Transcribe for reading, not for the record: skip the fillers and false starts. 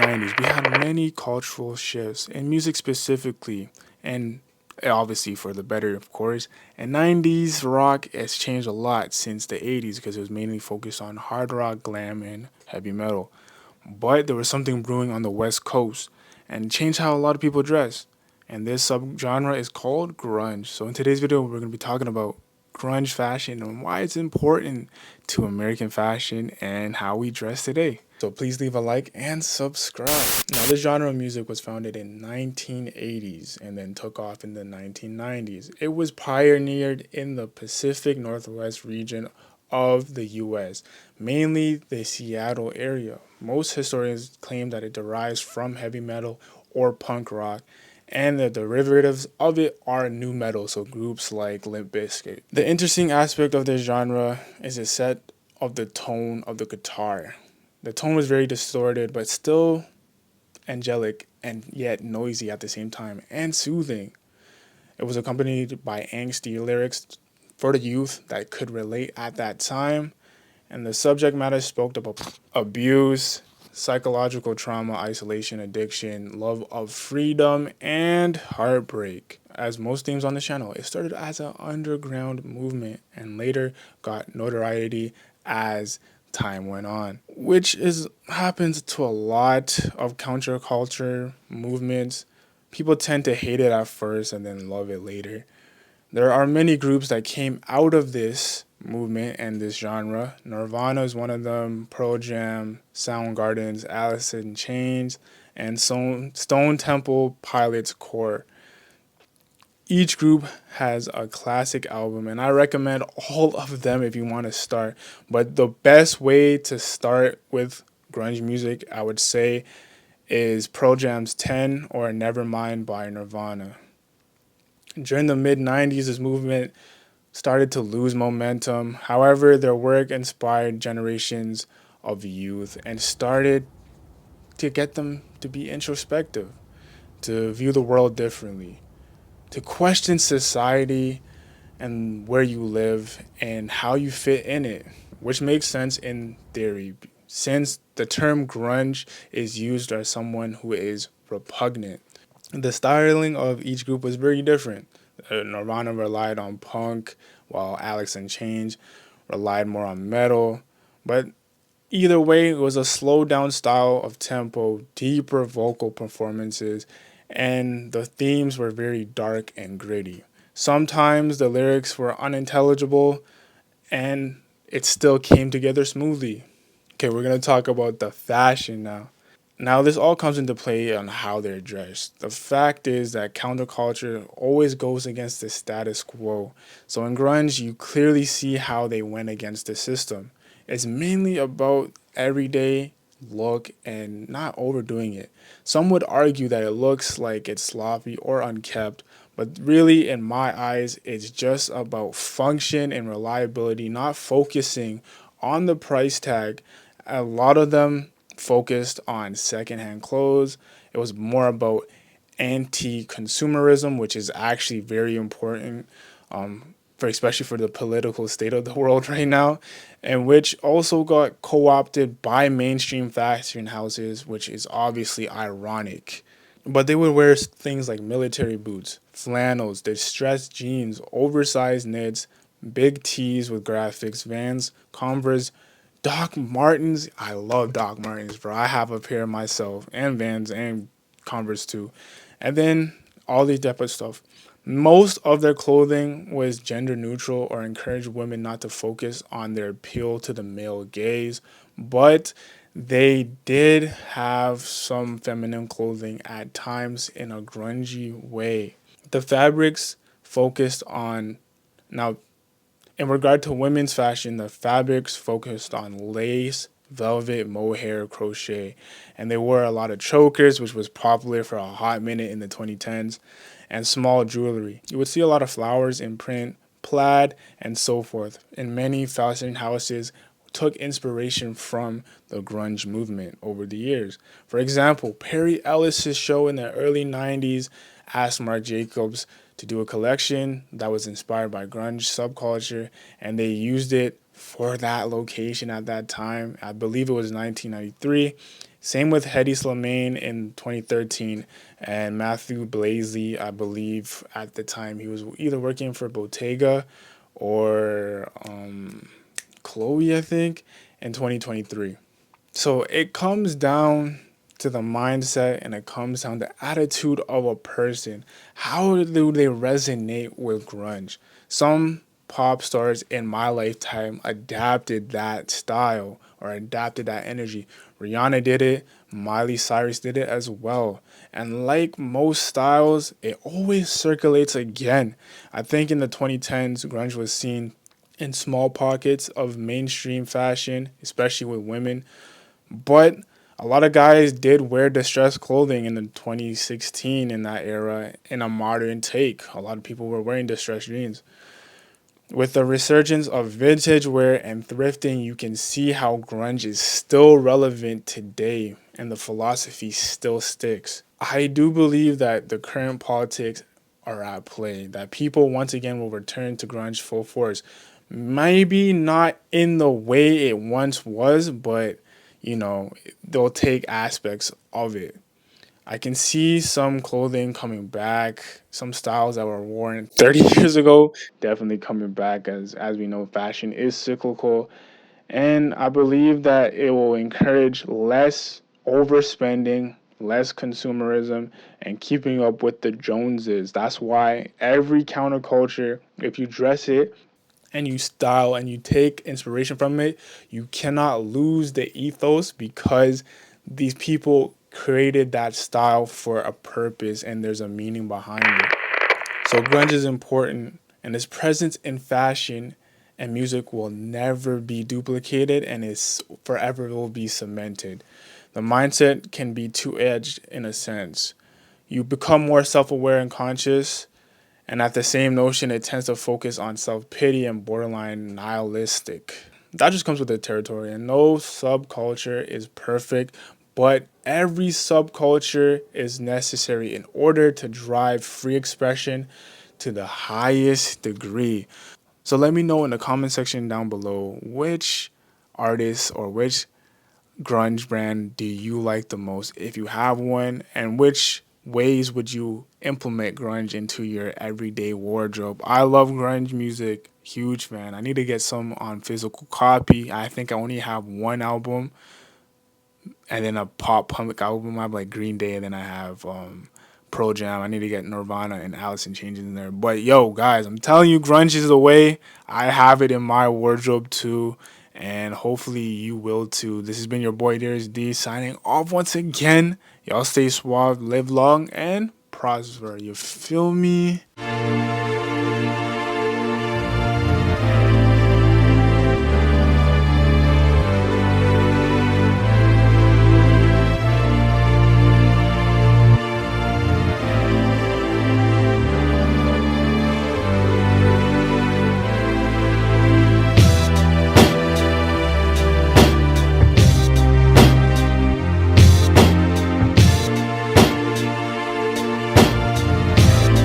90s, we had many cultural shifts in music specifically, and obviously for the better, of course. And 90s rock has changed a lot since the 80s because it was mainly focused on hard rock, glam, and heavy metal. But there was something brewing on the West Coast and it changed how a lot of people dress. And this subgenre is called grunge. So in today's video, we're going to be talking about grunge fashion and why it's important to American fashion and how we dress today. So please leave a like and subscribe. Now this genre of music was founded in 1980s and then took off in the 1990s. It was pioneered in the Pacific Northwest region of the US, mainly the Seattle area. Most historians claim that it derives from heavy metal or punk rock, and the derivatives of it are nu metal, so groups like Limp Bizkit. The interesting aspect of this genre is the set of the tone of the guitar. The tone was very distorted, but still angelic and yet noisy at the same time, and soothing. It was accompanied by angsty lyrics for the youth that could relate at that time, and the subject matter spoke about abuse, psychological trauma, isolation, addiction, love of freedom, and heartbreak. As most themes on the channel, it started as an underground movement and later got notoriety as time went on, which happens to a lot of counterculture movements. People tend to hate it at first and then love it later. There are many groups that came out of this movement and this genre. Nirvana is one of them, Pearl Jam, Soundgarden's Alice in Chains, and Stone Temple Pilots Core. Each group has a classic album, and I recommend all of them if you want to start. But the best way to start with grunge music, I would say, is Pearl Jam's 10 or Nevermind by Nirvana. During the mid-90s, this movement started to lose momentum. However, their work inspired generations of youth and started to get them to be introspective, to view the world differently, to question society and where you live and how you fit in it, which makes sense in theory, since the term grunge is used as someone who is repugnant. The styling of each group was very different. Nirvana relied on punk, while Alice in Chains relied more on metal. But either way, it was a slowed down style of tempo, deeper vocal performances, and the themes were very dark and gritty. Sometimes the lyrics were unintelligible, and it still came together smoothly. Okay, we're going to talk about the fashion now. Now, this all comes into play on how they're dressed. The fact is that counterculture always goes against the status quo. So in grunge, you clearly see how they went against the system. It's mainly about everyday look and not overdoing it. Some would argue that it looks like it's sloppy or unkept, but really, in my eyes, it's just about function and reliability, not focusing on the price tag. A lot of them focused on secondhand clothes. It was more about anti-consumerism, which is actually very important, especially for the political state of the world right now, and which also got co-opted by mainstream fashion houses, which is obviously ironic. But they would wear things like military boots, flannels, distressed jeans, oversized knits, big tees with graphics, Vans, Converse, Doc Martens. I love Doc Martens, bro. I have a pair myself, and Vans and Converse too. And then all these type of stuff. Most of their clothing was gender neutral or encouraged women not to focus on their appeal to the male gaze, but they did have some feminine clothing at times in a grungy way. The fabrics focused on, now in regard to women's fashion, the fabrics focused on lace, velvet, mohair, crochet, and they wore a lot of chokers, which was popular for a hot minute in the 2010s, and small jewelry. You would see a lot of flowers in print, plaid, and so forth. And many fashion houses took inspiration from the grunge movement over the years. For example, Perry Ellis's show in the early 90s asked Marc Jacobs to do a collection that was inspired by grunge subculture, and they used it for that location at that time. I believe it was 1993. Same with Hedy Slimane in 2013 and Matthew Blazey, I believe at the time he was either working for Bottega or Chloe, I think, in 2023. So it comes down to the mindset and it comes down to the attitude of a person. How do they resonate with grunge? Some pop stars in my lifetime adapted that style or adapted that energy. Rihanna did it, Miley Cyrus did it as well. And like most styles, it always circulates again. I think in the 2010s, grunge was seen in small pockets of mainstream fashion, especially with women. But a lot of guys did wear distressed clothing in the 2016 in that era in a modern take. A lot of people were wearing distressed jeans. With the resurgence of vintage wear and thrifting, you can see how grunge is still relevant today and the philosophy still sticks. I do believe that the current politics are at play, that people once again will return to grunge full force. Maybe not in the way it once was, but they'll take aspects of it. I can see some clothing coming back, some styles that were worn 30 years ago definitely coming back as we know fashion is cyclical, and I believe that it will encourage less overspending, less consumerism, and keeping up with the Joneses. That's why every counterculture, if you dress it and you style and you take inspiration from it, you cannot lose the ethos because these people created that style for a purpose and there's a meaning behind it. So grunge is important and its presence in fashion and music will never be duplicated and it's forever will be cemented. The mindset can be two-edged in a sense. You become more self-aware and conscious, and at the same notion, it tends to focus on self-pity and borderline nihilistic. That just comes with the territory, and no subculture is perfect, but every subculture is necessary in order to drive free expression to the highest degree. So let me know in the comment section down below which artist or which grunge brand do you like the most if you have one, and which ways would you implement grunge into your everyday wardrobe? I love grunge music, huge fan. I need to get some on physical copy. I think I only have one album and then a pop punk album. I have like Green Day and then I have Pearl Jam. I need to get Nirvana and Alice in Chains in there. But yo, guys, I'm telling you, grunge is the way. I have it in my wardrobe too, and hopefully you will too. This has been your boy Darius D signing off once again. Y'all stay suave, live long, and prosper. You feel me?